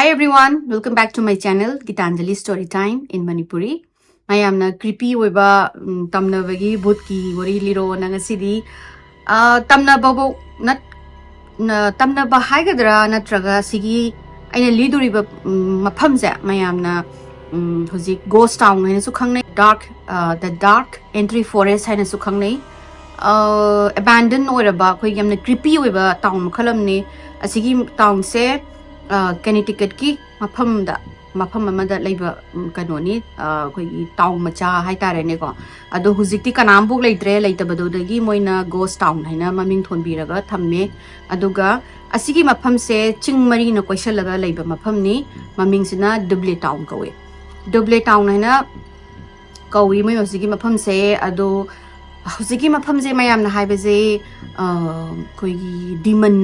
Hi everyone, welcome back to my channel Gitanjali Storytime in Manipuri. Mayamna creepy weba tamna bagi butki wari liro nangasidi tamna babo nat tamna ba haigadra natraga sigi aina liduriba maphamse mayamna hozik ghost town haina su khangnai the dark entry forest haina su khangnai abandoned oiraba khoi yamna creepy weba town khalamni asigi town se Connecticut ki mafam amada laiba kanoni koi town macha haitare ne ko ado hujikti kanam buk leitre leitabado dagi moina ghost town haina maming thonbiraga thamme aduga asigi mafam se chingmari na koisalaga leiba mafam ni maming sina Dudleytown kawe Dudleytown haina kawi moi asigi mafam se ado hujiki mafam je mayam na haibaje koi demon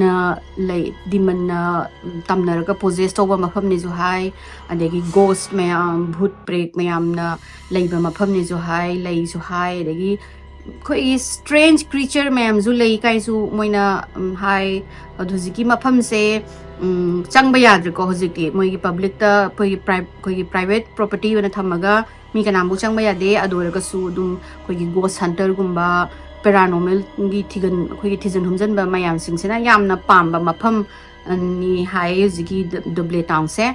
tamnaraga possess toba mafam ne jo hai adegi ghost mayam bhut prek mayam na leiba mafam ne jo hai lei jo hai adegi koi strange creature mayam ju lei kai su moina hai hujiki mafam se changba yadre ko hujiki moi public ta koi private property wana thamaga mi kanambu changba yade adorga su dum koi ghost hunter gumba paranormal gi thigan koi thijan humjan ba mayam singsena yamna pamba mafam ni hai zigi Dudleytown se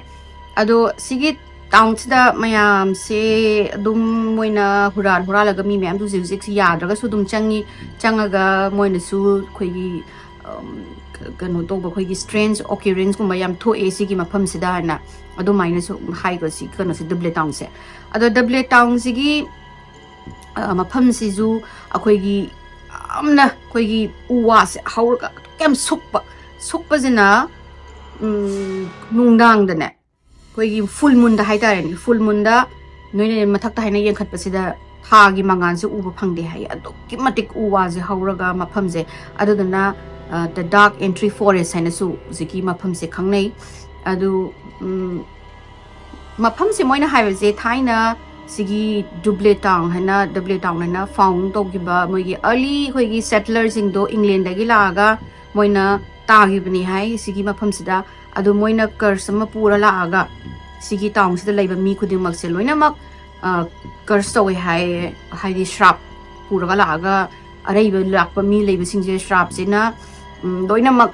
ado sigi town da mayam se dum moina huralaga mi mayam du zik yadraga su dum changaga moina su koi kano toba koi strange occurrence gumba yam tho ac gi mafam sida na ado maina su hai go si kano se Dudleytown se ado Dudleytown sigi mafam si ju akoi gi amna koi gi uwa se haurga kem sukpa jina nungdang da ne koi gi full moon da haitare ni full moon da noine mathak ta haina yengkhat pasida tha gi mangan se uba phangde hai ado ki matik uwa je hauraga mafam je ado dana the dark entry forest haina su ziki mafam se khangnei ado mafam se moina haiba je thaina sigi Dudleytown haina found to giba moigi early hoigi settlers ingdo England dagi laaga moina tagibni hai sigi mafam sida adu moina curse ma pura laaga sigi town sida leiba mi khudimak se loina mak curse to hai di shrap pura ga laaga araiba lakpa mi leiba singje shrap sina loina mak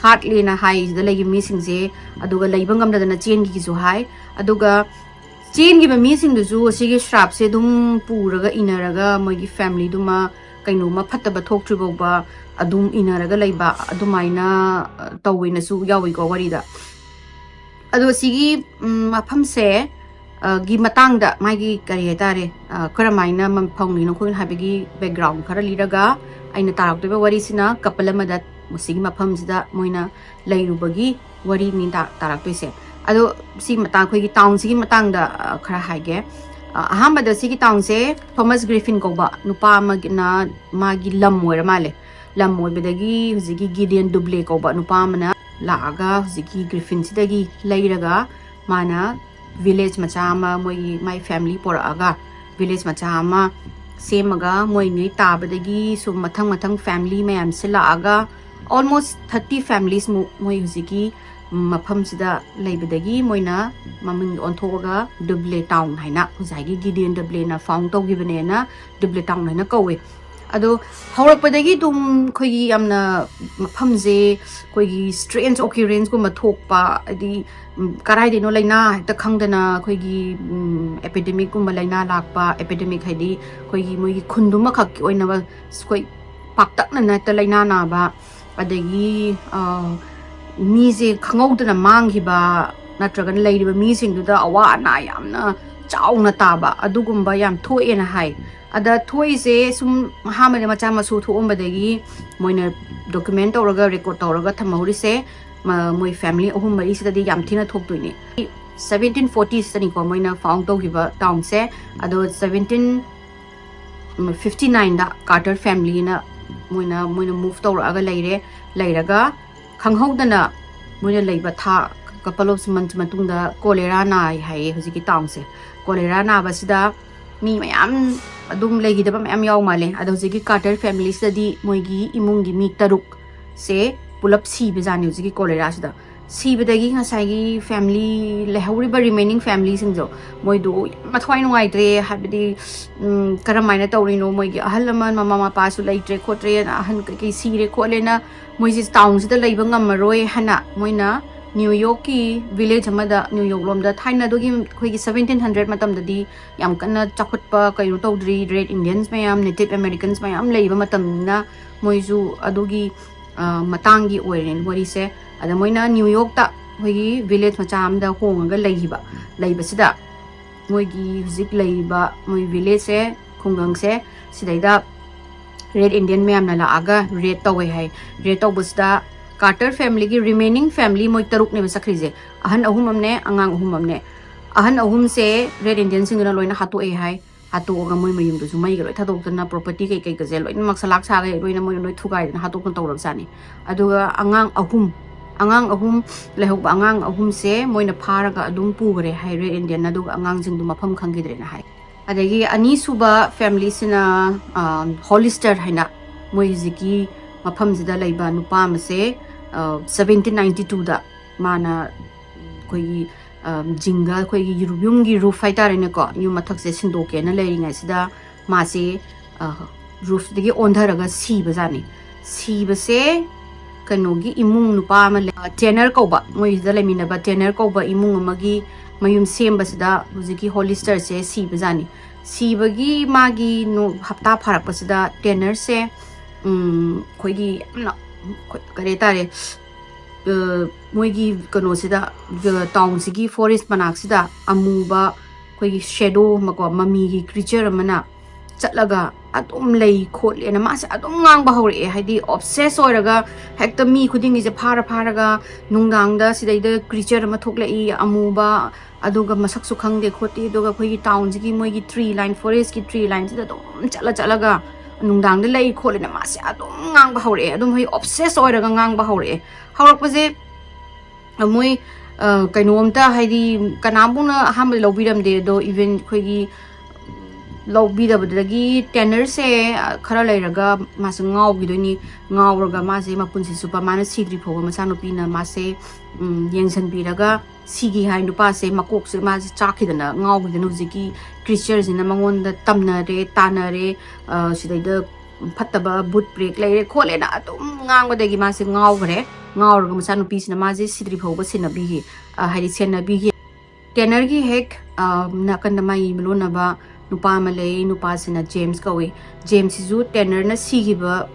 hardly na hai sida legi mi singje aduga leiba ngamda dana chen gi ju hai aduga chen gi ba mi sing du ju sigi shrap se dum puraga inaraga moigi family duma kaino ma phattaba thoktribo ba adum inaraga leiba adumaina tawina su yawi go wari da ado sigi mafam se gi matang da magi kari tare karamaina mam phongni no khoi habigi background khara liraga aina tarak de wari sina couple amada musigi mafam sida moina leirubagi wari ni da tarak toise ado si matang khoi gi town sigi matang da khara haige ahambada sigi town se Thomas Griffin ko ba nupa magna magi lam moira male lam moi bedagi huzigi Gideon Dudley ko ba nupa mana laaga huzigi Griffin sidagi leiraga mana village machama moi my family por aga village machama semaga moi ni tabadagi so mathang family mayam se laaga almost 30 families moi huzigi mafam sida leibadagi moina maming onthoga Dudleytown haina huzagi Gideon Dudley na found to gibane na Dudleytown haina kawe ado haurakpadagi dum khoi amna mafam je koi strange occurrence ko mathokpa adi karai dino laina ta khangdana khoi gi epidemic ko malaina lakpa epidemic haidi khoi gi moi khunduma khak oina ba khoi paktak na ta laina na ba adagi mi je khangawdana manghiba natragan leiriba mi singduda awa na yamna chauna taba adugumba yam thoena hai ada thoi je sum hamane macha masu thombadagi moina document tawraga record tawraga thamawri se moi family ahum mari sidadi yam thina thoktoini 1740s tani ko moina found to giba town se ado 1759 da Carter family na moina move tawraga leiraga khanghaudana moina leiba tha couple of months matungda cholera na hai hujiki town se cholera na basida mi mayam adum legidaba mayam yaw male ado hujiki Carter family study moigi imungi mi taruk se pulap si bezani hujiki cholera sida ꯁꯤꯕꯗꯒꯤ ꯉꯁꯥꯏꯒꯤ family ꯂꯩꯍꯧꯔꯤꯕ ꯔꯤꯃꯦꯅꯤꯡ ꯐꯦꯃꯤꯂꯤꯁꯤꯡꯗꯣ ꯃꯣꯏꯗꯣ ꯃꯊꯋꯥꯏ ꯅꯨꯡꯉꯥꯏꯇ꯭ꯔꯦ ꯍꯥꯏꯕꯗꯤ ꯀꯔꯝꯃꯥꯏꯅ ꯇꯧꯔꯤꯅꯣ ꯃꯣꯏꯒꯤ ꯑꯍꯜ ꯂꯃꯟ ꯃꯃꯥ ꯃꯄꯥꯁꯨ ꯂꯩꯇ꯭ꯔꯦ ꯈꯣꯠꯇ꯭ꯔꯦ ꯑꯍꯟ ꯀꯩꯀꯩ ꯁꯤꯔꯦ ꯈꯣꯠꯂꯦꯅ ꯃꯣꯏꯁꯤ ꯇꯥꯎꯟꯁꯤꯗ ꯂꯩꯕ ꯉꯝꯃꯔꯣꯏ ꯍꯥꯏꯅ ꯃꯣꯏꯅ ꯅ꯭ꯌꯨ ꯌꯣꯔꯛꯀꯤ ꯚꯤꯂꯦꯖ ꯑꯃꯗ ꯅ꯭ꯌꯨ ꯌꯣꯔꯛ ꯂꯣꯝꯗ ꯊꯥꯏꯅꯗꯨꯒꯤ ꯑꯩꯈꯣꯏꯒꯤ 1700 ꯃꯇꯝꯗꯗꯤ ꯌꯥꯝ ꯀꯟꯅ ꯆꯥꯎꯈꯠꯄ ꯀꯩꯅꯣ ꯇꯧꯗ꯭ꯔꯤ ꯔꯦꯗ ꯏꯟꯗꯤꯌꯟꯁ ꯃꯌꯥꯝ ꯅꯦꯇꯤꯚ ꯑꯃꯦꯔꯤꯀꯟꯁ ꯃꯌꯥꯝ ꯂꯩꯕ ꯃꯇꯝꯅꯤꯅ ꯃꯣꯏꯁꯨ ꯑꯗꯨꯒꯤ ꯃꯇꯥꯡꯒꯤ ꯑꯣꯏꯔꯦ ꯋꯥꯔꯤꯁꯦ ꯑꯗ ꯃꯣꯏꯅ ꯅ꯭ꯌꯨ ꯌꯣꯔꯛꯇ ꯑꯩꯈꯣꯏꯒꯤ ꯚꯤꯂꯦꯖ ꯃꯆꯥ ꯑꯃꯗ ꯍꯣꯡꯉꯒ ꯂꯩꯕꯁꯤꯗ ꯃꯣꯏꯒꯤ ꯍꯧꯖꯤꯛ ꯂꯩꯔꯤꯕ ꯃꯣꯏ ꯚꯤꯂꯦꯖꯁꯦ ꯈꯨꯡꯒꯪꯁꯦ ꯁꯤꯗꯩꯗ ꯔꯦꯗ ꯏꯟꯗꯤꯌꯟ ꯃꯌꯥꯝꯅ ꯂꯥꯛꯑꯒ ꯔꯦꯗ ꯇꯧꯋꯦ ꯍꯥꯏ ꯔꯦꯗ ꯇꯧꯕꯁꯤꯗ ꯀꯥꯔꯇꯔ ꯐꯦꯃꯤꯂꯤꯒꯤ ꯔꯤꯃꯦꯅꯤꯡ ꯐꯦꯃꯤꯂꯤ ꯃꯣꯏ 6ꯅꯦꯕ ꯆꯠꯈ꯭ꯔꯤꯁꯦ ꯑꯍꯟ 3 ꯑꯃꯅꯦ ꯑꯉꯥꯡ 3 ꯑꯃꯅꯦ ꯑꯍꯟ 3ꯁꯦ ꯔꯦꯗ ꯏꯟꯗꯤꯌꯟꯁꯤꯡꯗꯨꯅ ꯂꯣꯏꯅ ꯍꯥꯠꯇꯣꯛꯑꯦ ꯍꯥꯏ ꯍꯥꯠꯇꯣꯛꯑꯒ ꯃꯣꯏ ꯃꯌꯨꯝꯗꯨꯁꯨ ꯃꯩꯒ ꯂꯣꯏ ꯊꯥꯗꯣꯛꯇꯅ ꯄ꯭ꯔꯣꯄꯔꯇꯤ ꯀꯩꯀꯩꯒꯁꯦ ꯂꯣꯏꯅꯃꯛ ꯁꯂꯥꯛ ꯁꯥꯒꯩ ꯂꯣꯏꯅ ꯃꯣꯏꯅ ꯂꯣꯏ ꯊꯨꯒꯥꯏꯗꯅ ꯍꯥꯠꯇꯣꯛꯇꯅ ꯇꯧꯔꯕꯖꯥꯠꯅꯤ ꯑꯗꯨꯒ ꯑꯉꯥꯡ 3 ꯂꯩꯍꯧꯕ ꯑꯉꯥꯡ 3ꯁꯦ ꯃꯣꯏꯅ ꯐꯥꯔꯒ ꯑꯗꯨꯝ ꯄꯨꯈ꯭ꯔꯦ ꯍꯥꯏ ꯔꯦꯗ ꯏꯟꯗꯤꯌꯟ ꯑꯗꯨꯒ ꯑꯉꯥꯡꯁꯤꯡꯗꯨ ꯃꯐꯝ ꯈꯪꯈꯤꯗ꯭ꯔꯦꯅ ꯍꯥꯏ ꯑꯗꯒꯤ ꯑꯅꯤꯁꯨꯕ ꯐꯦꯃꯤꯂꯤꯁꯤꯅ ꯍꯣꯂꯤꯁꯇꯔ ꯍꯥꯏꯅ ꯃꯣꯏ ꯍꯧꯖꯤꯛꯀꯤ ꯃꯐꯝꯁꯤꯗ ꯂꯩꯕ ꯅꯨꯄꯥ ꯑꯃꯁꯦ 1792ꯗ ꯃꯥꯅ ꯑꯩꯈꯣꯏꯒꯤ ꯖꯤꯡꯒ ꯑꯩꯈꯣꯏꯒꯤ ꯌꯨꯝꯒꯤ ꯔꯨꯐ ꯍꯥꯏꯇꯥꯔꯦꯅꯦꯀꯣ ꯌꯨꯝ ꯃꯊꯛꯁꯦ ꯁꯤꯟꯗꯣꯛꯀꯦꯅ ꯂꯩꯔꯤꯉꯩꯁꯤꯗ ꯃꯥꯁꯦ ꯔꯨꯐꯇꯒꯤ ꯑꯣꯟꯊꯔꯒ ꯁꯤꯕꯖꯥꯠꯅꯤ ꯁꯤꯕꯁꯦ ꯀꯩꯅꯣꯒꯤ ꯏꯃꯨꯡ ꯅꯨꯄꯥ ꯑꯃ ꯇꯦꯅꯔ ꯀꯧꯕ ꯃꯣꯏꯁꯤꯗ ꯂꯩꯃꯤꯟꯅꯕ ꯇꯦꯅꯔ ꯀꯧꯕ ꯏꯃꯨꯡ ꯑꯃꯒꯤ ꯃꯌꯨꯝ ꯁꯦꯝꯕꯁꯤda ꯍꯧꯖꯤꯛꯀꯤ ꯍꯣꯂꯤꯁꯇꯔꯁꯦ ꯁꯤꯕꯖꯥꯠꯅꯤ ꯁꯤꯕꯒꯤ ꯃꯥꯒꯤ ꯍꯞꯇꯥ ꯐꯥꯔꯛꯄꯁꯤꯗ ꯇꯦꯅꯔꯁꯦ ꯑꯩꯈꯣꯏꯒꯤ ꯌꯥꯝꯅ ꯀꯔꯤ ꯍꯥꯏꯇꯥꯔꯦ ꯃꯣꯏꯒꯤ ꯀꯩꯅꯣꯁꯤꯗ ꯇꯥꯎꯟꯁꯤꯒꯤ ꯐꯣꯔꯦꯁ ꯃꯅꯥꯛꯁꯤꯗ ꯑꯃꯨꯕ ꯑꯩꯈꯣꯏꯒꯤ ꯁꯦꯗꯣ ꯑꯃꯀꯣ ꯃꯃꯤꯒꯤ ꯀ꯭ꯔꯤꯆꯔ ꯑꯃꯅ ꯆꯠꯂꯒ ꯑꯗꯨꯝ ꯂꯩ ꯈꯣꯠꯂꯦꯅ ꯃꯥꯁꯦ ꯑꯗꯨꯝ ꯉꯥꯡꯕ ꯍꯧꯔꯛꯑꯦ ꯍꯥꯏꯗꯤ ꯑꯣꯕꯁꯦꯁ ꯑꯣꯏꯔꯒ ꯍꯦꯛꯇ ꯃꯤ ꯈꯨꯗꯤꯡꯒꯤꯁꯦ ꯐꯥꯔꯒ ꯅꯨꯡꯗꯥꯡꯗ ꯁꯤꯗꯩꯗ ꯀ꯭ꯔꯤꯆꯔ ꯑꯃ ꯊꯣꯛꯂꯛꯏ ꯑꯃꯨꯕ ꯑꯗꯨꯒ ꯃꯁꯛꯁꯨ ꯈꯪꯗꯦ ꯈꯣꯠꯇꯦ ꯑꯗꯨꯒ ꯑꯩꯈꯣꯏꯒꯤ ꯇꯥꯎꯟꯁꯤꯒꯤ ꯃꯣꯏꯒꯤ ꯇ꯭ꯔꯤ ꯂꯥꯏꯟ ꯐꯣꯔꯦꯁꯀꯤ ꯇ꯭ꯔꯤ ꯂꯥꯏꯟꯁꯤꯗ ꯑꯗꯨꯝ ꯆꯠꯂꯒ ꯅꯨꯡꯗꯥꯡꯗ ꯂꯩ ꯈꯣꯠꯂꯦꯅ ꯃꯥꯁꯦ ꯑꯗꯨꯝ ꯉꯥꯡꯕ ꯍꯧꯔꯛꯑꯦ ꯑꯗꯨꯝ ꯍꯣꯏ ꯑꯣꯕꯁꯦꯁ ꯑꯣꯏꯔꯒ ꯉꯥꯡꯕ ꯍꯧꯔꯛꯑꯦ ꯍꯧꯔꯛꯄꯁꯦ ꯃꯣꯏ ꯀꯩꯅꯣꯝꯇ ꯍꯥꯏꯗꯤ ꯀꯅꯥꯝꯕꯨꯅ ꯑꯍꯥꯟꯕꯗ ꯂꯧꯕꯤꯔꯝꯗꯦ ꯑꯗꯣ ꯏꯚꯟ ꯑꯩꯈꯣꯏꯒꯤ ꯂꯧꯕꯤꯗꯕꯗꯒꯤ ꯇꯦꯅꯔꯁꯦ ꯈꯔ ꯂꯩꯔꯒ ꯃꯥꯁꯦ ꯉꯥꯎꯈꯤꯗꯣꯏꯅꯤ ꯉꯥꯎꯔꯒ ꯃꯥꯁꯦ ꯃꯄꯨꯟꯁꯤ ꯆꯨꯞꯄ ꯃꯥꯅ ꯁꯤꯗ꯭ꯔꯤ ꯐꯥꯎꯕ ꯃꯆꯥꯅꯨꯄꯤꯅ ꯃꯥꯁꯦ ꯌꯦꯡꯁꯤꯟꯕꯤꯔꯒ ꯁꯤꯒꯤ ꯍꯥꯏ ꯅꯨꯄꯥꯁꯦ ꯃꯀꯣꯛꯁꯦ ꯃꯥꯁꯦ ꯆꯥꯛꯈꯤꯗꯅ ꯉꯥꯎꯈꯤꯗꯅ ꯍꯧꯖꯤꯛꯀꯤ ꯀ꯭ꯔꯤꯁꯆꯔꯁꯤꯅ ꯃꯉꯣꯟꯗ ꯇꯝꯅꯔꯦ ꯇꯥꯟꯅꯔꯦ ꯁꯤꯗꯩꯗ ꯐꯠꯇꯕ ꯕꯨꯠ ꯕ꯭ꯔꯦꯛ ꯂꯩꯔꯦ ꯈꯣꯠꯂꯦꯅ ꯑꯗꯨꯝ ꯉꯥꯡꯕꯗꯒꯤ ꯃꯥꯁꯦ ꯉꯥꯎꯈ꯭ꯔꯦ ꯉꯥꯎꯔꯒ ꯃꯆꯥꯅꯨꯄꯤꯁꯤꯅ ꯃꯥꯁꯦ ꯁꯤꯗ꯭ꯔꯤ ꯐꯥꯎꯕ ꯍꯥꯏꯗꯤ ꯁꯦꯟꯅꯕꯤꯈꯤ ꯇꯦꯅꯔꯒꯤ ꯍꯦꯛ ꯅꯥꯀꯟꯗ ꯃꯥꯒꯤ ꯂꯣꯟꯅꯕ ꯅꯨꯄꯥ ꯑꯃ ꯂꯩ ꯅꯨꯄꯥꯁꯤꯅ ꯖꯦꯝꯁ ꯀꯧꯏ ꯖꯦꯝꯁꯁꯤꯁꯨ ꯇꯦꯅꯔꯅ ꯁꯤꯈꯤꯕ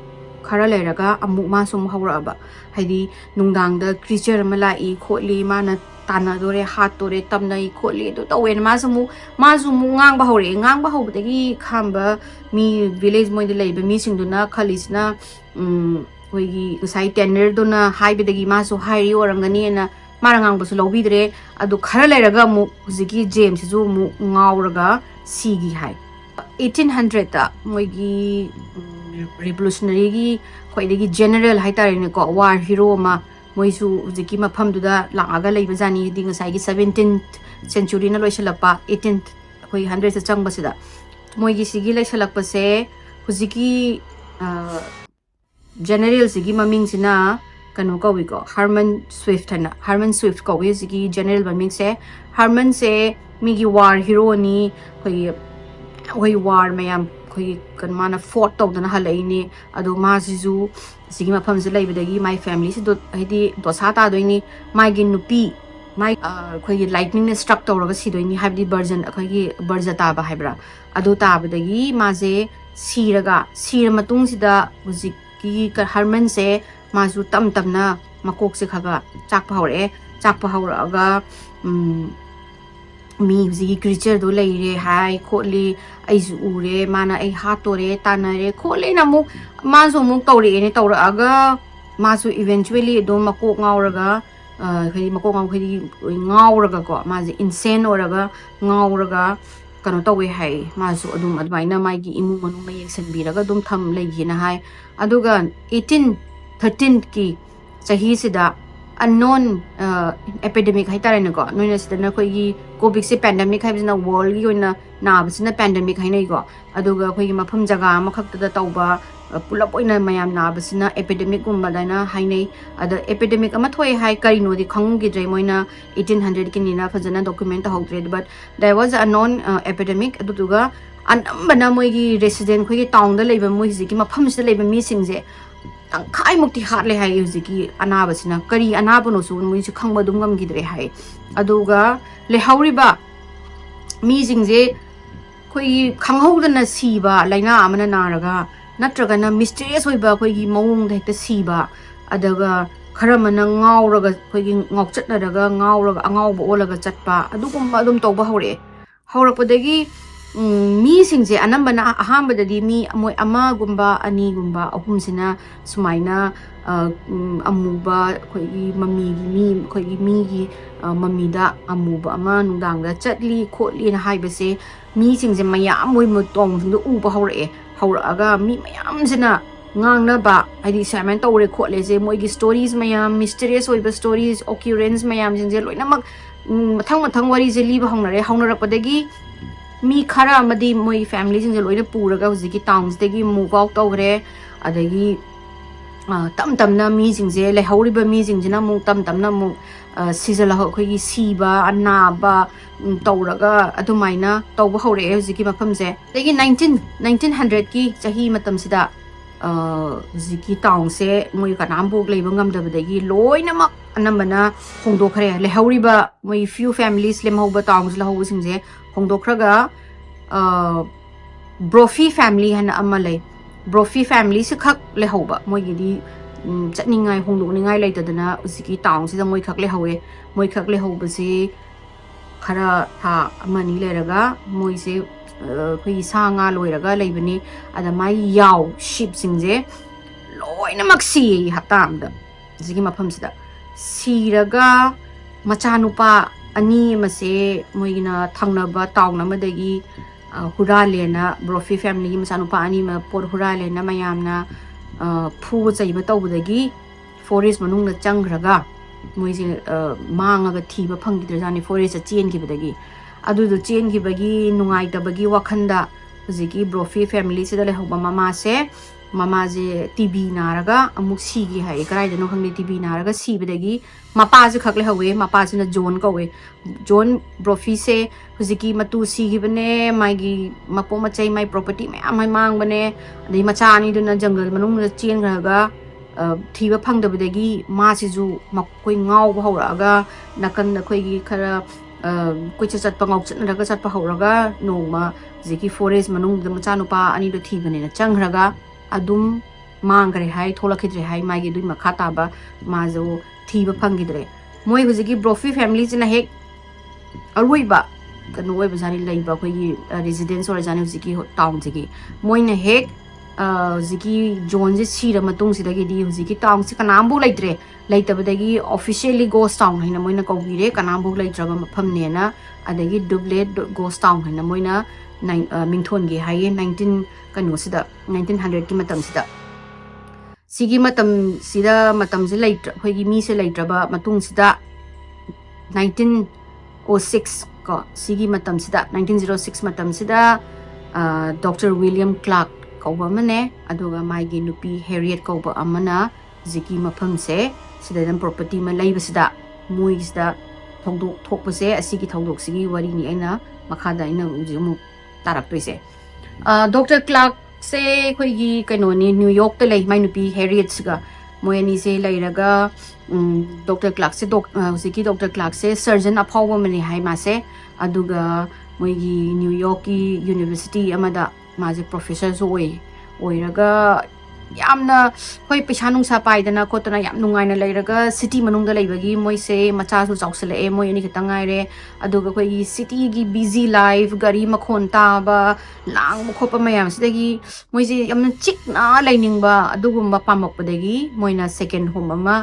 ꯈꯔ ꯂꯩꯔꯒ ꯑꯃꯨꯛ ꯃꯥꯁꯨ ꯑꯃꯨꯛ ꯍꯧꯔꯛꯑꯕ ꯍꯥꯏꯗꯤ ꯅꯨꯡꯗꯥꯡꯗ ꯀ꯭ꯔꯤꯆꯔ ꯑꯃ ꯂꯥꯛꯏ ꯈꯣꯠꯂꯤ ꯃꯥꯅ ꯇꯥꯟꯅꯗꯣꯔꯦ ꯍꯥꯠꯇꯣꯔꯦ ꯇꯝꯅꯩ ꯈꯣꯠꯂꯤ ꯑꯗꯨ ꯇꯧꯋꯦꯅ ꯃꯥꯁꯨ ꯑꯃꯨꯛ ꯉꯥꯡꯕ ꯍꯧꯔꯛꯑꯦ ꯉꯥꯡꯕ ꯍꯧꯕꯗꯒꯤ ꯈꯥꯝꯕ ꯃꯤ ꯚꯤꯂꯦꯖ ꯃꯣꯏꯗ ꯂꯩꯕ ꯃꯤꯁꯤꯡꯗꯨꯅ ꯈꯜꯂꯤꯁꯤꯅ ꯑꯩꯈꯣꯏꯒꯤ ꯉꯁꯥꯏ ꯇꯦꯅꯔꯗꯨꯅ ꯍꯥꯏꯕꯗꯒꯤ ꯃꯥꯁꯨ ꯍꯥꯏꯔꯤ ꯑꯣꯏꯔꯝꯒꯅꯤꯅ ꯃꯥꯅ ꯉꯥꯡꯕꯁꯨ ꯂꯧꯕꯤꯗ꯭ꯔꯦ ꯑꯗꯨ ꯈꯔ ꯂꯩꯔꯒ ꯑꯃꯨꯛ ꯍꯧꯖꯤꯛꯀꯤ ꯖꯦꯝꯁꯤꯁꯨ ꯑꯃꯨꯛ ꯉꯥꯎꯔꯒ ꯁꯤꯒꯤ ꯍꯥꯏ 1800ꯗ ꯃꯣꯏꯒꯤ ꯔꯤꯚꯣꯂꯨꯁꯅꯔꯤꯒꯤ ꯈ꯭ꯋꯥꯏꯗꯒꯤ ꯖꯦꯅꯔꯦꯜ ꯍꯥꯏꯇꯥꯔꯦꯅꯦꯀꯣ ꯋꯥꯔ ꯍꯤꯔꯣ ꯑꯃ ꯃꯣꯏꯁꯨ ꯍꯧꯖꯤꯛꯀꯤ ꯃꯐꯝꯗꯨꯗ ꯂꯥꯛꯑꯒ ꯂꯩꯕꯖꯥꯠꯅꯤ ꯍꯥꯏꯗꯤ ꯉꯁꯥꯏꯒꯤ 17th ꯁꯦꯟꯆꯨꯔꯤꯅ ꯂꯣꯏꯁꯤꯜꯂꯛꯄ 18th ꯑꯩꯈꯣꯏ 100ꯗ ꯆꯪꯕꯁꯤꯗ ꯃꯣꯏꯒꯤ ꯁꯤꯒꯤ ꯂꯩꯁꯜꯂꯛꯄꯁꯦ ꯍꯧꯖꯤꯛꯀꯤ ꯖꯦꯅꯔꯦꯜꯁꯤꯒꯤ ꯃꯃꯤꯡꯁꯤꯅ ꯀꯩꯅꯣ ꯀꯧꯏꯀꯣ ꯍꯔꯃꯟ ꯁ꯭ꯋꯤꯐꯠ ꯍꯥꯏꯅ ꯍꯔꯃꯟ ꯁ꯭ꯋꯤꯐꯠ ꯀꯧꯏ ꯍꯧꯖꯤꯛꯀꯤ ꯖꯦꯅꯔꯦꯜ ꯃꯃꯤꯡꯁꯦ ꯍꯔꯃꯟꯁꯦ ꯃꯤꯒꯤ ꯋꯥꯔ ꯍꯤꯔꯣꯅꯤ ꯑꯩꯈꯣꯏ ꯋꯥꯔ ꯃꯌꯥꯝ ꯑꯩꯈꯣꯏꯒꯤ ꯃꯥꯅ ꯐꯣꯔꯠ ꯇꯧꯗꯅ ꯍꯜꯂꯛꯏꯅꯤ ꯑꯗꯣ ꯃꯥꯁꯤꯁꯨ ꯑꯁꯤꯒꯤ ꯃꯐꯝꯁꯤ ꯂꯩꯕꯗꯒꯤ ꯃꯥꯏ ꯐꯦꯃꯤꯂꯤꯁꯤꯗꯣ ꯍꯥꯏꯗꯤ ꯗꯣꯁꯥ ꯇꯥꯗꯣꯏꯅꯤ ꯃꯥꯒꯤ ꯅꯨꯄꯤ ꯑꯩꯈꯣꯏꯒꯤ ꯂꯥꯏꯠꯅꯤꯡꯅ ꯁ꯭ꯇ꯭ꯔꯛ ꯇꯧꯔꯒ ꯁꯤꯗꯣꯏꯅꯤ ꯍꯥꯏꯕꯗꯤ ꯑꯩꯈꯣꯏꯒꯤ ꯕꯔꯖ ꯇꯥꯕ ꯍꯥꯏꯕ꯭ꯔꯥ ꯑꯗꯨ ꯇꯥꯕꯗꯒꯤ ꯃꯥꯁꯦ ꯁꯤꯔ ꯃꯇꯨꯡꯁꯤꯗ ꯍꯧꯖꯤꯛꯀꯤ ꯍꯔꯃꯟꯁꯦ मासु तम तमना मकोक से खगा चाकपा हौरे चाकपा हौरगा मी हुजी क्रीचर दो लेरे हाय खोली आइजु उरे माना आई हातोरे तानरे खोले नमु मासु मुक तौरे ने तौरगा मासु इवेंचुअली दो मकोक ngawraga खै मकोक ngau खै ngawraga को माजे इंसेन ओरगा ngawraga कनो तवे हाय मासु अदुम अदमाइना मागी इमु मनु मै येंसनबिरगा दुम थम लेगिना हाय अदुगा 1813 की चही सिदा unknown epidemic hai tare ne ko noina sidana khoi gi covid se pandemic hai bisna world gi oina na bisna pandemic hai nei ko aduga khoi gi mafam jaga ama khakta da tauba pulap oina mayam nabasina epidemic gumbadana hainai ada epidemic ama thoi hai karino di khangugidre moina 1800 kinina fajana document hawdre but there was a non epidemic aduga anambana moigi resident khoi town da leiba moi hiji ki mafam sida leiba mi singje tangkai mukti hatle hai hiji ki anabasina kari anabano su moi si khangba dum gam gidre hai aduga lehawriba mi singje khoi khanghawdana siba laina amana naraga natragana mysterious hoiba khoi mawung da hekta siba adaga kharamana ngawraga khoi ngawchatnaraga ngawraga angawba olaga chatpa adugumba adum tawba hore haurakpadagi mi singje anambana ahambadadi mi moi ama gumba ani gumba ahumsina sumaina amuba khoi mami gi mi khoi mi gi mamida amuba ama nungdangda chatli khotli na haibase mi singje mayam moi mutong singdo uba hore hauraga mi mayam sina ngang ba adi saman tawre khotle je moi gi stories mayam mysterious oiba stories occurrence mayam singje loina mak mathang mathang wari je liba haunarakpadagi mi khara amadi moi family singje loina puraga hujiki towns degi move out tawre adagi tam tamna mi singje lehawriba mi singjina mu tam tamna mu seasonal khoi siba anaba tawraga adumaina tawba hore hujiki mafamse degi 1900 ki chahi matam sida hujiki town se moi kanambok leiba ngamdabadagi loina mak anambana hongdokhare lehawriba moi few families lemhawba towns lahawba singje hongdokhraga Brophy family hana amalay Brophy family se khak lehawba moi gidi chatningai hongdokningai laitadana usiki town sida moi khak lehawe moi khak lehawba se khara tha amani leraga moi se khoi sanga loiraga leibani ada mai yaw ship singje loina maksi hatamda zigi mafam sida siraga machanupa ani mase moigina thangnaba town amadagi huralena Brophy family machanupa ani ma por huralena mayamna phu chaiba tawdagi forest manungna changraga moise mangaga thiba phangidrjani forest chen gibadagi adudu chen gibagi nungai tabagi wakhanda hujiki Brophy family sida lehawba mama se mama je TB naraga amuk sigi hai karai dano khangni TB naraga sibadagi mapa je khakle hawe mapa sina John kawe John Brophy se hujiki matu sigi bane maigi mapo machai mai property mai mang bane adai macha ani duna jungle manung na chen graga thiba phangdabadagi ma siju makoi ngaw hawraga nakan na khoi gi khara koi chat pa ngaw chatnaga chat pa hawraga noma ziki forest manung da macha nupa ani do thibane na changraga adum mangre hai tholakhidre hai magi dui makha taba majo thiba phangidre moi hujiki Brophy family jina hek aruiba kanu oi bazari leiba khoi residence or jani hujiki town jigi moi na hek hujiki John je sira matung sidagi di hujiki town se kanambu leitre leitabadagi officially ghost town haina moina kawbire kanambu leitraga mafam ne na adagi Dudley ghost town haina moina mingthon gi hai 19 kanu sida 1900 ki matam sida sigi matam sida matam se leitra hoigi mi se leitraba matung sida 1906 ko sigi matam sida 1906 matam sida Dr. William Clark kauba mane aduga maigi nupi Harriet kauba amana ziki mafam se sida dan property ma leiba sida moi sida thongdok thokpase asigi thongdok sigi wari ni aina makhada ina ujimu tarak toise Dr. Clark se khoi gi kanoni New York te lei mai nupi Harriet ga moyani se leiraga Dr. Clark se husiki Dr. Clark se surgeon aphawa mani hai ma se aduga moi gi New York ki university amada ma je professor so oiraga yamna hoi paisa nungsa paidana kotana yam nungaina leiraga city manungda leibagi moise macha su chausale moi ani khitangai re aduga koi city gi busy life gari makhon ta ba lang mukhopa mayam sidagi moise yamna chikna lainingba adugumba pamakpadagi moina second home ama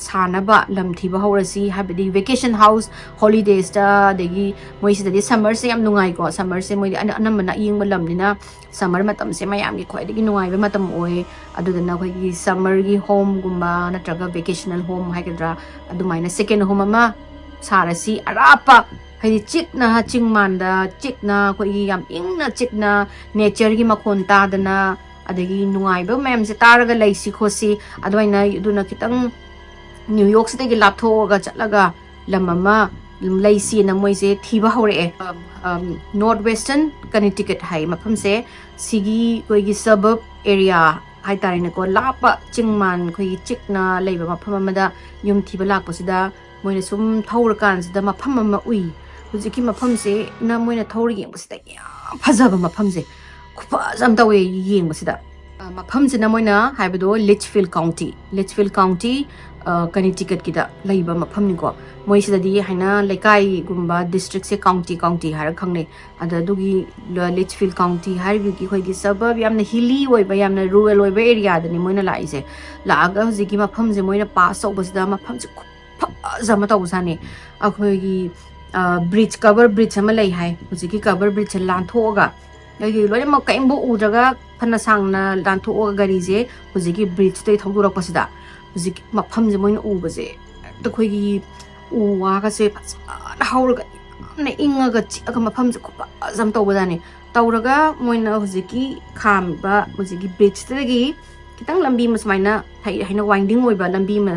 sanaba lamthiba hawrasi habidi vacation house holidays ta degi moisidadi summer se yam nungai ko summer se moi anamana yingba lamnina summer matam se mayam gi khoi degi nungai ba matam oi adudana khoi gi summer gi home gumba natraga vacational home haikadra adumaina second home ama sarasi arapa haidi chikna chingmanda chikna khoi gi yam ingna chikna nature gi makhon ta dana adagi nungaiba ma'am se taraga laisi khosi adwaina aduna kitang New York City gi lapthoga chatlaga lamama laisi na moise thiba hore northwestern Connecticut hai mafam se sigi koi gi suburb area hai tarine ko lapa chingman koi chikna leiba mafam amada yum thiba lakpo sida moine sum thawr kan sida mafam ama ui hujiki mafam se na moine thawr yeng sida ya phajaba mafam se khupa jam tawe yeng sida mafam se na moina haibado Litchfield County Connecticut kita laiba mafam ni ko moi sida di haina lekai gumba district se county har khangne ada dugi Litchfield County har bi ki khoi gi suburb yamna hilly oi ba yamna rural oi ba area da ni moina lai se la ga hoji ki mafam je moina pass over sida mafam se zama ta usani akhoi gi bridge cover bridge ama lai hai hoji ki cover bridge lan thoga gi loi ma kai bo udraga phana sangna lan thoga gari je hoji ki bridge te thodurak pasida hoji mafam je moina u ba je to khoi gi uwaga se hauraga na ingaga chiaga mafam se khupa jam tawbadani tawraga moina hojiki khamba hojiki bridge tagi kitang lambi masmaina haina winding oiba lambi ma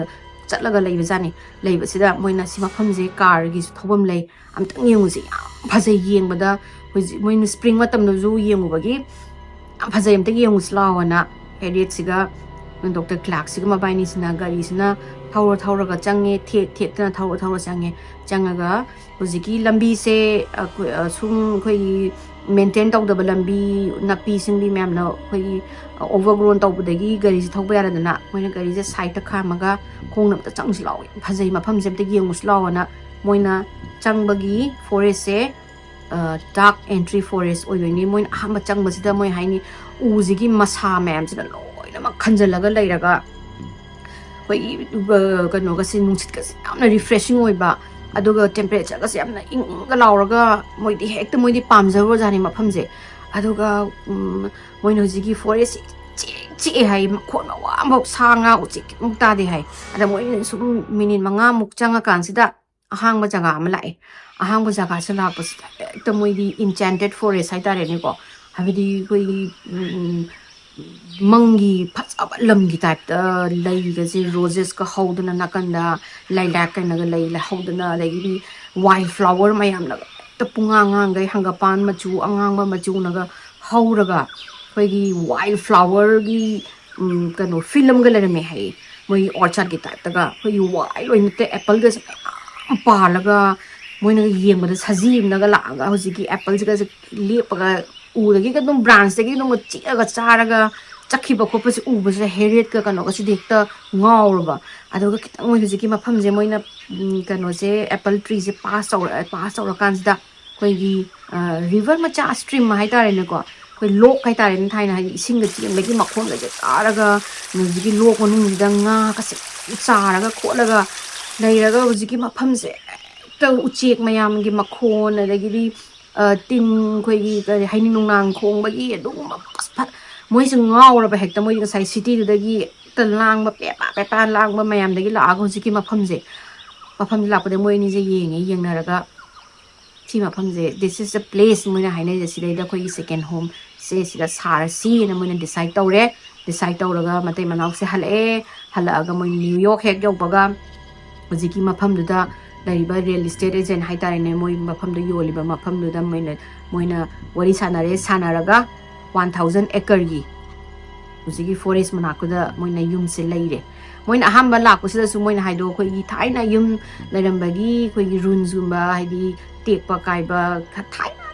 chatlaga leiba jani leiba sida moina si mafam je car gi thobam lei amtang yengu se yam phajai yengbada hoji moina spring matam no ju yengu bagi phajai amtang yengu slawana edit siga Dr. Clark siga mabaini sina gari sina thawra ga change the na thawra changaga hojiki lambi se sum khoi maintain tawdaba lambi napi singbi ma'am na khoi overgrown tawbudagi gari se thawba yaradana moina gari se side ta khamaga khongnam ta changsi lawi phajai mafam jemte yengus lawana moina changbagi forest se dark entry forest oyoini moina hamba changbasida moi haini uzigi masa ma'am sina loina ma khanjalaga leiraga kano kasi nungsit kasi yamna refreshing oiba aduga temperature kasi yamna inga lauraga moidi hekta moidi pamjabo jani mafamje aduga moina hojiki forest chi hai khona wa mok sanga uchi mukta de hai ada moina sum minute manga muk changa kansida ahangba jaga ama lai ahangba jaga se lakpa hekta moidi enchanted forest hai tare ni ko habidi koi mangi phajaba lamgi type ta lai ga je roses ka hodna nakanda lilac kana ga lai la hodna lagi wild flower mayam na ta punga ngai hangapan machu angangba machu naga hauraga khoigi wild flower gi kano film ga lare me hai moi orchard gi type ta ga khoigi wild oi mate apple ga palaga moina yengba saji naga la ga hojiki apple ga lepaga udagi ka dum branch dagi dum chiaga charaga chakhiba khopa se uba se heret ka kano ka si dekta ngawrba adoga kitang moi hojiki mafam je moina kano se apple tree se pass aura kansda koi gi river macha stream ma haitare ne ko koi lok haitare ne thaina hai ising ga ching lagi makhon ga charaga hojiki lok onu da nga ka se charaga kholaga leiraga hojiki mafam se ta uchek mayam gi makhon adagi tin khoi gi haini nungnang khong bagi adum moi se ngawra ba hekta moi sai city dagi ta lang ba pepa lang ba mayam dagi la ga hojiki mafam je lakpade moi ni je yengnaraga si mafam je this is a place moi na haina je sidai da khoi second home se sida sar si na moi na decide tawraga matai manauk se halaga moi New York hek yok baga hojiki mafam da lariba real estate agent haitare ne moi mafam da yoliba mafam da moina wari sanaraga 1000 acre gi hojiki forest manakuda moina yum se leire moina ahamba lakko sida su moina haido khoi gi thaina yum leirambagi khoi gi ruins gumba haidi tekpa kaiba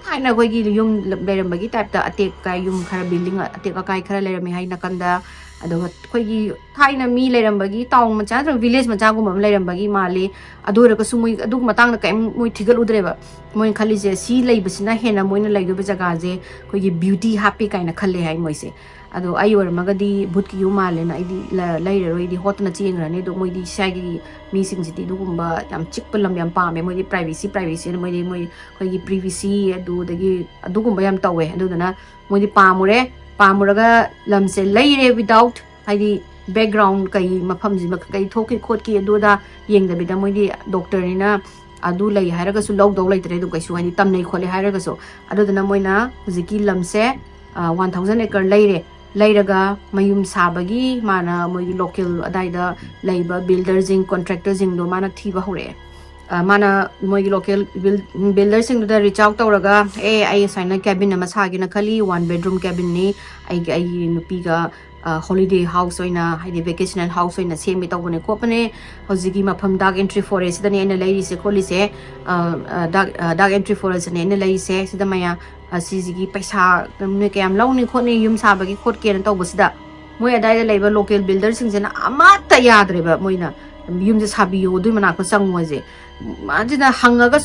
thaina khoi gi yum leirambagi type ta atek kai yum khara building atek kai khara leirami haina kanda adoga khoi gi thaina mi leirambagi town macha village macha gumba leirambagi male adora ka sumoi adug matang na kai moi thigal udreba moi khali je si leibasina hena moina leidoba jaga je khoi gi beauty happy kaina khalle hai moi se ado ayor magadi bhutki yu male na idi laira roi di hotna chengra ne do moi di sagi mi sing siti do gumba yam chikpalam yam pa me moi di privacy moi khoi gi privacy adu dagi adu gumba yam tawe adu dana moi di pamuraga lamse leire without haidi background kai mafam ji kai thoki khotki adu da yengda bida moi di doctor ni na adu lai hairaga su log do lai tre do kai su hani tam nei khole hairaga so adu dana moi na hujiki lamse 1000 acre leire ꯂꯩꯔꯒ ꯃꯌꯨꯝ ꯁꯥꯕꯒꯤ ꯃꯥꯅ ꯃꯣꯏꯒꯤ local ꯑꯗꯥꯏꯗ ꯂꯩꯕ ꯕꯤꯜꯗꯔꯁꯤꯡ ꯀꯣꯟꯇ꯭ꯔꯦꯛꯇꯔꯁꯤꯡꯗꯣ ꯃꯥꯅ ꯊꯤꯕ ꯍꯧꯔꯛꯑꯦ mana moigi local builder sing da reach out tawraga ai saina cabin ama sagina khali 1 bedroom cabin ni ai nupi ga holiday house oina haidi vacational house oina semi tawbane kopane hojigi mafam dark entry forest da ne na lai se kholi se dark entry forest ne na lai se sida maya asigi paisa ne kayam launi khoni yum sabagi khot ke na tawbasida moi adai da laiba local builder sing jena amata yadreba moina yum je sabiyo dui mana ko changwaje majina hangaga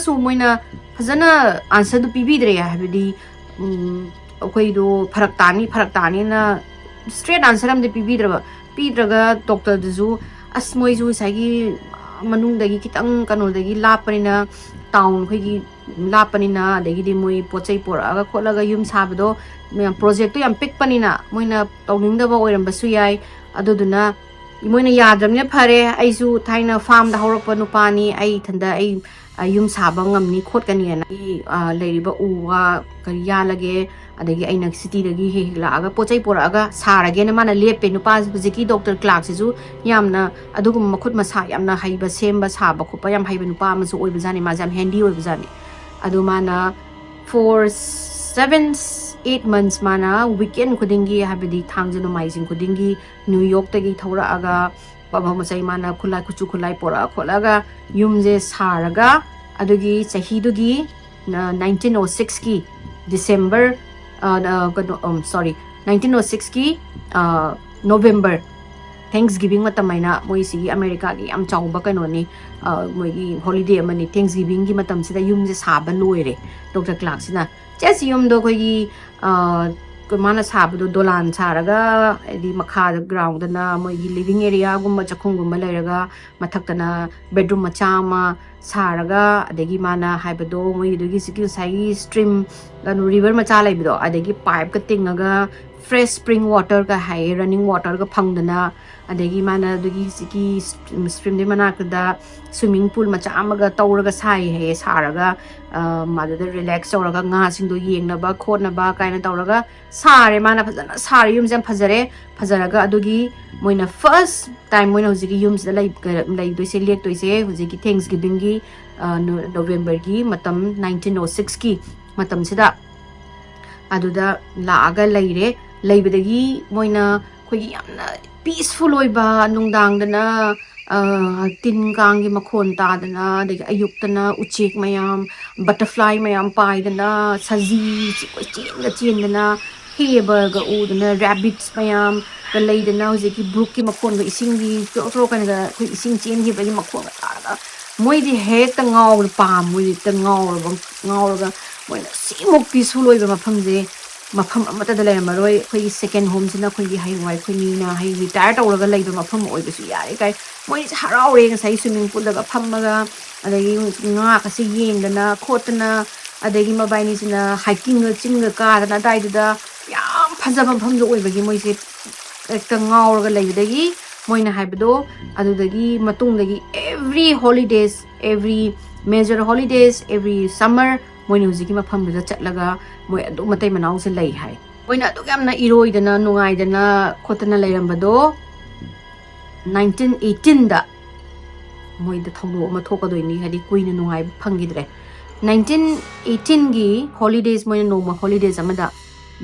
su moina fazana answer du pibidre ya habidi akoi do pharak tani na straight answer am de pibidraba pidraga doctor du as moi ju sagi manung dagi kitang kanol dagi lapanina town khoi lapanina dagi di moi pochai poraga kholaga yum sabado project to yam pick panina moina tawning da ba oiram basu yai aduduna moina yadramne phare aisu thaina farm da horok nupani ai thanda ai yum saba ngamni khot kani na leiriba uwa kariya lage adagi aina city dagi he laaga pochai poraga sarage na mana lepe nupa jiki doctor clark sisu yamna adugum makhut masa yamna haiba semba saba khopa yam haiba nupa amasu oibajani ma jam handy oibajani adu mana for 7-8 months mana weekend kudingi habidi thangjano maising kudingi New York tagi thora aga baba masai mana khulai kuchu khulai pora kholaga yumje saraga adugi chahi dugi 1906 ki December 1906 ki November Thanksgiving matamaina moi sigi America gi am chauba kanoni moi gi holiday amani Thanksgiving gi matam sida yumje saba loire Dr. Clark sina chess yum do koi mana sabdo dolan saraga di makha ground na moi gi living area gumba chakhung gumba lairaga mathakana bedroom machama saraga adegi mana haibado moi dugi siki sai stream ganu river macha laibido adegi pipe ka tingaga fresh spring water ka hai running water ka phangdana adegi mana dugi siki stream de mana kada swimming pool macha amaga tawraga sai he saraga madada relax tawraga nga singdo yengna ba khotna ba kaina tawraga sare mana phajana sare yum jam phajaraga adugi moina first time moina hojigi yum da lai doise lek doise hojigi Thanksgiving gi November gi matam 1906 ki matam sida aduda laaga laire laibadagi moina khoi yamna peaceful oiba nungdang dana tin kang gi makhon ta dana dagi ayuk dana uchek mayam butterfly mayam pai dana saji chen dana heba ga u dana rabbits mayam ga lei dana hojiki brook ki makhon ga ising gi tro kan ga khoi ising chen hi bagi makhon ga ta moi di hek ta ngaw pa moi ta ngaw ga moi na simok peaceful oiba mafam je mafam amata da lai maroi khoi second home sina khoi hai wai khoi ni na hai retire tawraga leiba mafam oi besu yare kai moi harau re sai swimming pool daga phammaga adagi nga ka se yeng dana khotna adagi mabaini sina hiking ga chingga ka dana dai da yam phajaba mafam jo oi bagi moi se ekta ngauraga leibadagi moina haibado adudagi matungdagi every holidays every major holidays every summer moina hujiki mafam da chatlaga moi adu matai manau se lei hai moina adu yamna iroi dana nungai dana khotna leirambado 1918 da moi da thodo ma thokadoini hadi kuina nungai phangidre 1918 gi holidays moina noma holidays amada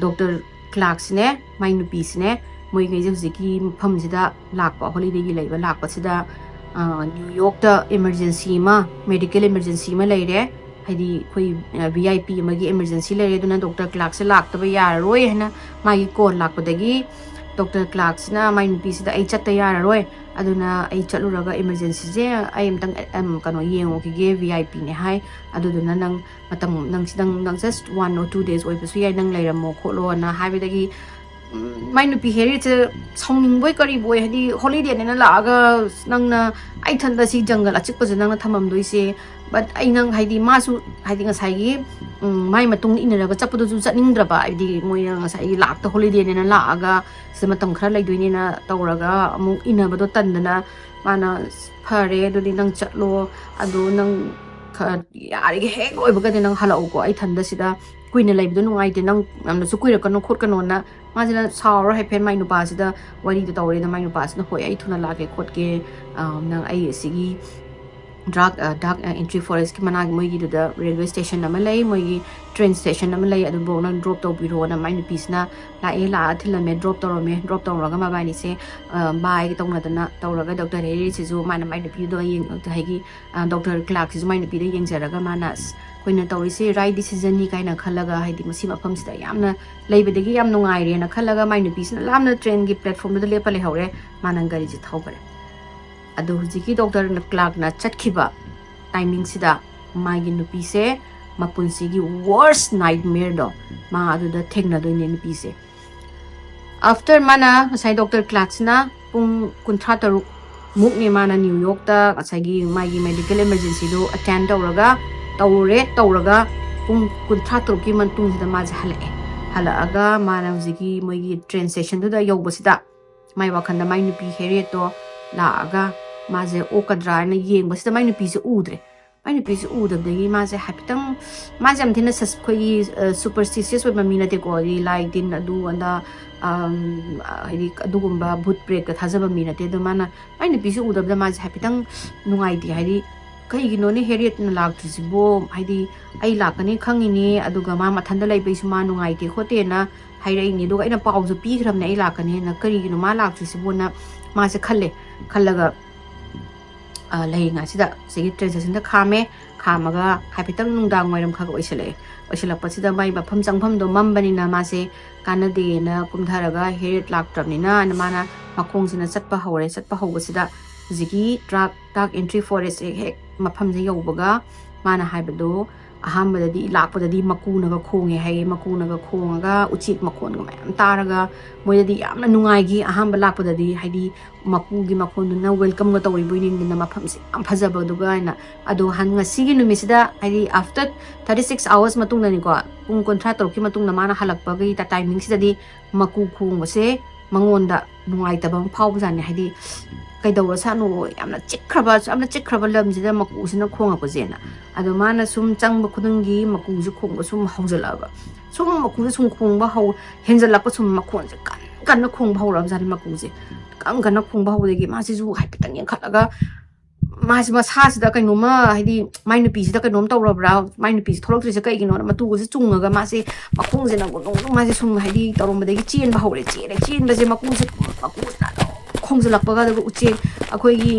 Dr. Clark ne mai nupi ne moi ngai hujiki mafam sida lakpa holiday gi leiba lakpa sida New York da emergency ma medical emergency ma leire haidi koi VIP amagi emergency leire duna Dr. Clark se laktaba yaroi hena mai call lakpadagi Dr. Clark na mai nupi sida ai chatta yaroi aduna ai chaluraga emergency je ai amtang kano yengo ki VIP ne hai aduna nang matam nang sidang nang just 1 or 2 days oi pasu yai nang leiramo kholo na haibidagi mai nupi heri che songning boy kari boy hadi holiday ne na laga nangna ai thanda si jungle achik pa nang na thamam doise but ai nang haidi masu haidi ngasai gi mai matung inaraga chapadu ju chatningdraba haidi moi ngasai gi lakta holiday ne na laga se matam khara laidoini na tawraga amuk inabado tandana mana phare dodi nang chatlo adu nang yari ge hek oibaga de nang halau ko ai thanda sida kuina leibdo nungai de nang namna su kuira kanu khot kanu na majina saur hai pen mai nu pa sida wari da tawre da mai nu pa sida hoi ai thuna la ke khot ke nang ai sigi dark entry forest ki mana moi gi da railway station na malai moi gi train station na malai adu bo nang drop to biro na mai nu piece na la e la thila me drop to ra ga ma bai ni se bai ki tong na da na to ra ga doctor he si ju mai na mai nu pi do yeng hai gi doctor clark si mai nu pi da yeng jara ga manas koina to se right decision ni kaina khalaga hai di masi mafam sida yamna leibadagi yam nungai re na khalaga mai nu piece na lamna train gi platform da lepa le hore manang gari ji thau bare adu hujiki doctor clark na chatkiba timing sida magi nupi se mapunsi gi worst nightmare do ma adu da thegna do ne nupi se after mana sai doctor clark na pung kunthra taru muk ne mana new york ta asai gi magi medical emergency do attend tawraga pung kunthra taru ki man tung sida ma halaga mana hujiki moi gi train station do da yobasida mai wakhanda mai nupi heriet to laaga maze okadra na yeng basida mai nupi se udre mai nupi se udabdagi maze hapitang maze am thina sas khoi superstitious with mamina te ko like din adu anda hidi adugumba bhut break ka thajaba mina te do mana mai nupi se udabda maze hapitang nungai di hidi kai gi no ne heriet na lak tisibo hidi ai lakani khangini aduga ma mathanda lai bai su ma nungai te khote na hairai ni do ina pau ju pi gram na ai lakani na kari gi no ma lak tisibo na ma se khallaga lai nga sida sigi transaction da khamaga hapitang nungdang wairam kha oisala pasida mai bafam changpham do mambani na ma se kanade na kumtharaga heret lak tramni na mana makong sina chatpa hawasida zigi dark entry forest hek mafam je yobaga mana haibado ahambadadi lakpadadi makunaga khonge hai makunaga khonga uchik makon ga mayam taraga moidadi yamna nungai gi ahamba lakpadadi haidi makugi makon na welcome ga tawri boining na mafam se am phajaba duga na ado han ngasi gi numisida haidi after 36 hours matung na ni ko pung kontra torki matung na mana halakpa gi ta timing sidadi maku khong se mangonda nungai tabam phau jani haidi kaidawra sanu yamna chikhraba lamjida maku sina khonga ko jena ado mana sum changba khudungi maku ju khongba sum haujalaba sum maku sum khongba hau henjalapa sum makhon je kan na khongba hauram jani maku je kan na khongba haudegi ma si ju haipitang yang khalaga ma si masa sida kainoma haidi mai nupi sida kainom tawrabra mai nupi thorok trise kai gino matu je chungaga ma si makhong je na gonong ma si sum haidi tawrombadegi chen ba haure chen ba je maku na khongje lakpaga da uche akhoi gi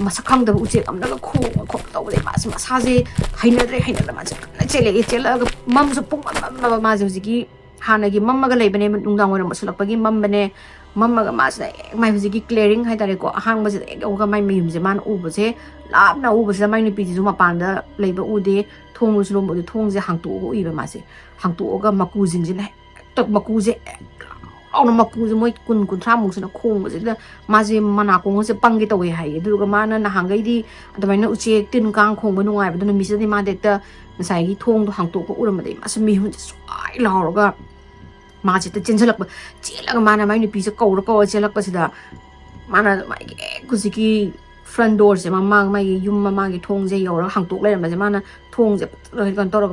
masakhang da uche amna khong tawle ma sa je haina ma chele ga mam su pung ma je gi hana gi mamma ga leibane nungdang wara masulakpagi mamma ga ma sa mai gi clearing hai tare ko hang ba je ga mai miyum je man u ba je lapna u ba je mai ni pi ju ma pan da leiba u de thong lu slom u de thong je hang tu u i ba ma se hang tu ga maku jing je na tok maku je auna maku je moi kun thra mu sina khong je da ma je mana ko se pangi to we hai du ga mana na hangai di adamai na uche tin kang khong ba nungai ba na mi se di ma de ta sai gi thong do hang to ko uram de ma se mi hun sai la ro ga ma je ta chenjalak ba chela ga mana mai ni pi se ko chelak pa sida mana mai ku ji ki front door se mamang mai yum mama gi thong je yo ra hang to le ma je mana thong je kan to ro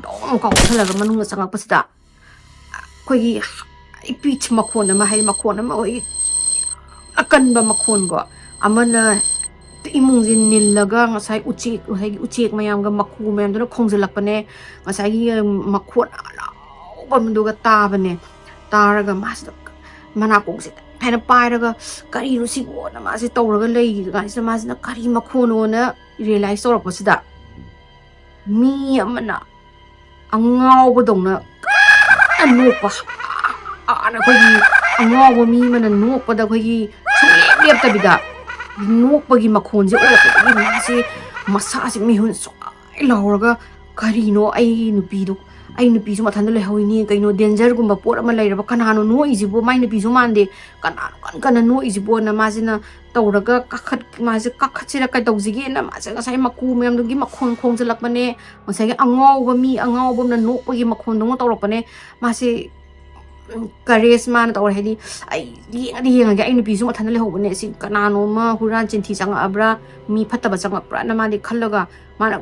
dom ko thala ga manung sangak pa sida khoi gi ipich makhon ma hai makhon ma oi akan ba makhon go amana imung jin nillaga ngasai uchik mayam ga makhu mayam do khongjalak pane ngasai makhon ba munduga ta bane taraga mas mana ko se phena pairaga kari ru si go na ma se tawraga lei ga se ma na kari makhon ona realize tawrak pasida mi amana angau bodongna anokpa ana khoi angwa mi mana nokpada khoi suep tabida nokpagi makhon je olapagi ma se masa se mi hun so lauraga karino ai nupi su mathanda le hoini kaino danger gumba por ama leiraba kanano no ijibo mai nupi su mande kanano no ijibo na ma sina tawraga kakhat sira kai tawjigi na ma se ngasai maku mem dugi makhon khongjalak bane ngasai angawba na nokpagi makhon dong tawrakpane ma se courage man tawr hedi ai yeng ga ai nupi su mathana le hobne si kanano ma huran chinthi changa abra mi phattaba changa pra na ma de khallaga mana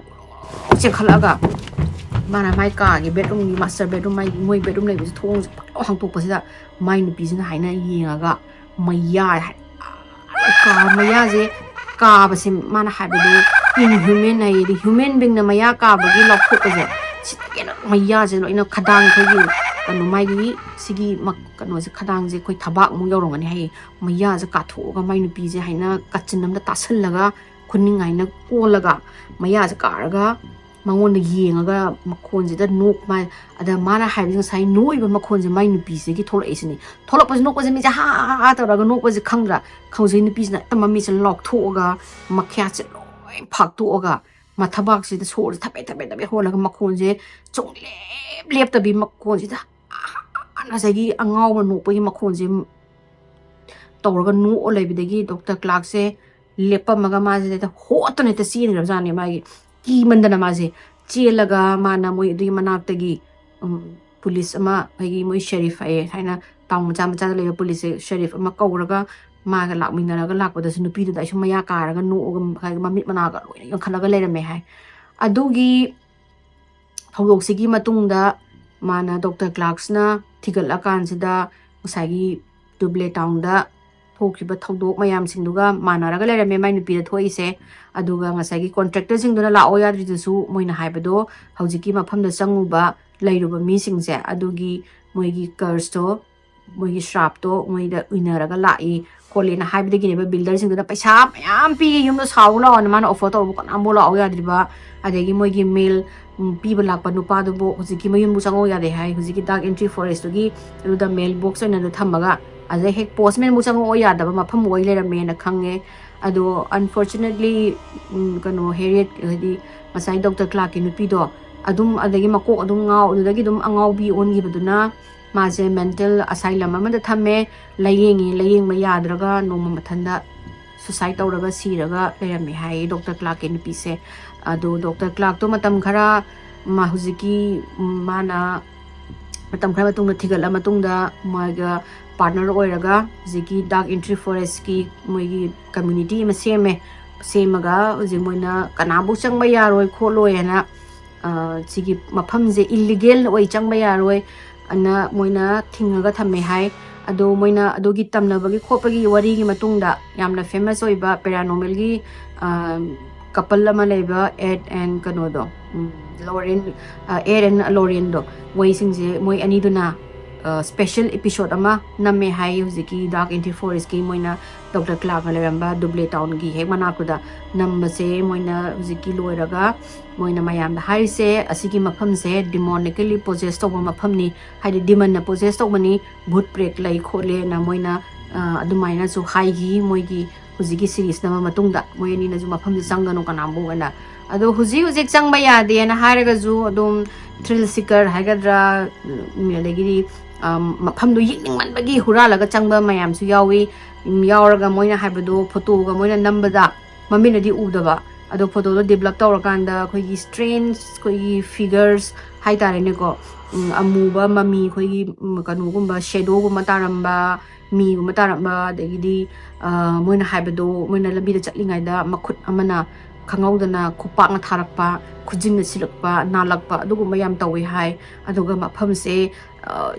che khallaga mana mai ka gi bedroom gi master bedroom mai moi bedroom lei bi thong hang tok pasida mai nu pi sina haina yenga ga maya ka maya je ka ba sim mana ha be inhuman ai di human being na maya ka ba gi lok thok je sita maya je lo ina khadang khoi gi kanu mai gi sigi mak kanu je khadang je khoi thabak mu yorong ani hai maya je ka tho ga mai nu pi je haina kachin nam da tasil laga khunningai na kolaga maya je ka raga mangon da yenga makhon je da nok mai ada mana hai bi sai noi ba makhon je mai nu pi se gi thola isini thola pas nok pas mi ja ha ta raga nok pas khangra khawje nu pi na tamma mi se lok tho ga makhya che loi phak to ga mathabak se da so thabe hola ga makhon je chung lep ta bi makhon je da ana sai gi angau ma nok pa gi makhon je tawraga nu olai bi dagi doctor clark se lepa maga ma je da hot ne ta sin ra jani ma gi ki mandana ma je chelaga mana moi du manak tagi police ama ai moi sheriff ai haina tang macha le police sheriff ama kauraga ma ga lak minna ga lak da sunu pi da su maya karaga no ga ma mit mana ga loi yang khalaga le me hai adugi phawok sigi matung da mana doctor clarks na thigal akan sida sagi Dudleytown da thokriba thodok mayam singduga manaraga le me mai nupi da thoi se aduga ngasagi contractor singduna la oya dri su moina haibado haujiki mafam da changuba leiruba mi singse adugi moigi curse to moigi shrap to moida uinaraga lai kolena haibidagi ne builder singduna paisa mayam pi yum da saw la on man offer to ko ambo la oya driba adegi moigi mail piba lakpa nupa do bo hujiki mayum bu chango ya de hai hujiki dark entry forest to gi ruda mail box na do thamaga aja hek postman mu chango ya da ma pham oi le ra me na khange ado unfortunately kano Harriet hadi masai Dr. Clark ki nupi do adum adagi makok adum ngau adagi dum angau bi on gi baduna ma je mental asylum amada thame layeng ma yadraga noma mathanda suicide tawraga siraga lerami hai Dr. Clark ki nupi se ado Dr. Clark to matam khara ma hujiki mana matam khara matung thigala matung da maga partner oiraga jiki dark entry forest ki moigi community ma semaga ji moina kanabu changba yaroi kholoi ana jiki mafam je illegal oi changba yaroi ana moina thingaga thame hai ado moina adogi tamnabagi khopagi wari gi matungda yamna famous oiba paranormal gi couple lama leba Ed and kanodo Lauren Ed and Lauren do moi singje moi ani duna special episode ama namme hai hujiki dark entry forest ki moina Dr. Clark na leramba Dudleytown gi he manakuda number se moina hujiki loiraga moina mayam da hai se asigi mafam se demonically possessed to mafam ni hai demon na possessed to mani bhut prek lai khole na moina adumaina su hai gi moigi hujiki series na matungda moyani na ju mafam de changano kanambu ana ado hujik changba ya de na haraga ju adum thrill seeker hagadra melegiri mafam do yikning manbagi huralaga changba mayam su yawi yauraga moina haibado photo ga moina nambada mamina di udaba ado photo do develop tawrakanda khoigi strange khoigi figures hai tare ne ko amuba mami khoigi kanu gumba shadow gumba taramba mi gumba taramba degidi moina haibado moina labida chatlingai da makhut amana khangawdana khupang tharakpa khujing silakpa nalakpa adugumba yam tawi hai aduga mafam se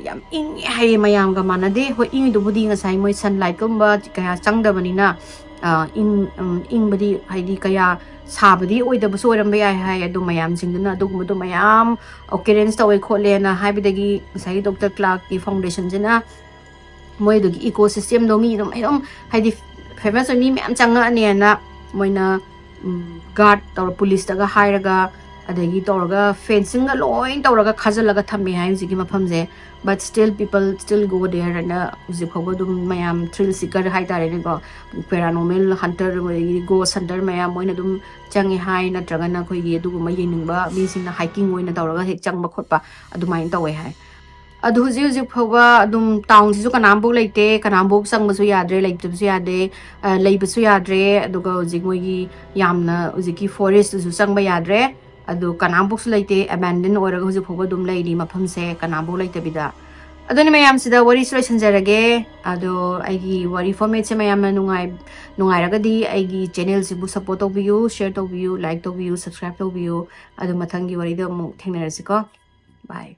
yam ing hai mayam ga manade ho ing du budi ngasai moi sunlight gumba kaya changdabanina ing badi haidi kaya sabadi oida bu soram bai hai adu mayam singduna adugumba do mayam occurrence tawi kholena haibidagi sai Dr. Clark ki foundation jena moi du ecosystem do mi dum haidi famous mi am changa ani na moina guard tawra police daga hairaga adagi tawraga fencing ga loin tawraga khajalaga thame hai jigi mafam je but still people still go there and uji khogo dum mayam thrill seeker hai tare ne go paranormal hunter ghost hunter mayam moina dum changi hai na traga na khoi gi du ma yeningba mi sing na hiking oina tawraga hek changba khotpa adumain tawe hai adu huji phoba adum town si su kanambok leite kanambok sangbasu yadre leitbsu yade leibsu yadre aduga huji moigi yamna hujiki forest su sangba yadre adu kanambok su leite abandon oraga huji phoba dum leidi mafam se kanambok leite bida ꯑꯗꯨꯅ ꯃꯌꯥꯝꯁꯤꯗ ꯋꯥꯔꯤꯁꯨ ꯂꯣꯏꯁꯤꯟꯖꯔꯒꯦ ꯑꯗꯣ ꯑꯩꯒꯤ ꯋꯥꯔꯤ ꯐꯣꯔꯃꯦꯠꯁꯦ ꯃꯌꯥꯝꯅ ꯅꯨꯡꯉꯥꯏꯔꯒꯗꯤ ꯑꯩꯒꯤ ꯆꯦꯅꯦꯜꯁꯤꯕꯨ support ꯇꯧꯕꯤꯌꯨ ꯁꯦꯌꯔ ꯇꯧꯕꯤꯌꯨ ꯂꯥꯏꯛ ꯇꯧꯕꯤꯌꯨ ꯁꯕꯁꯀ꯭ꯔꯥꯏꯕ ꯇꯧꯕꯤꯌꯨ ꯑꯗꯣ ꯃꯊꯪꯒꯤ ꯋꯥꯔꯤꯗ ꯑꯃꯨꯛ ꯊꯦꯡꯅꯔꯁꯤꯀꯣ ꯕꯥꯏ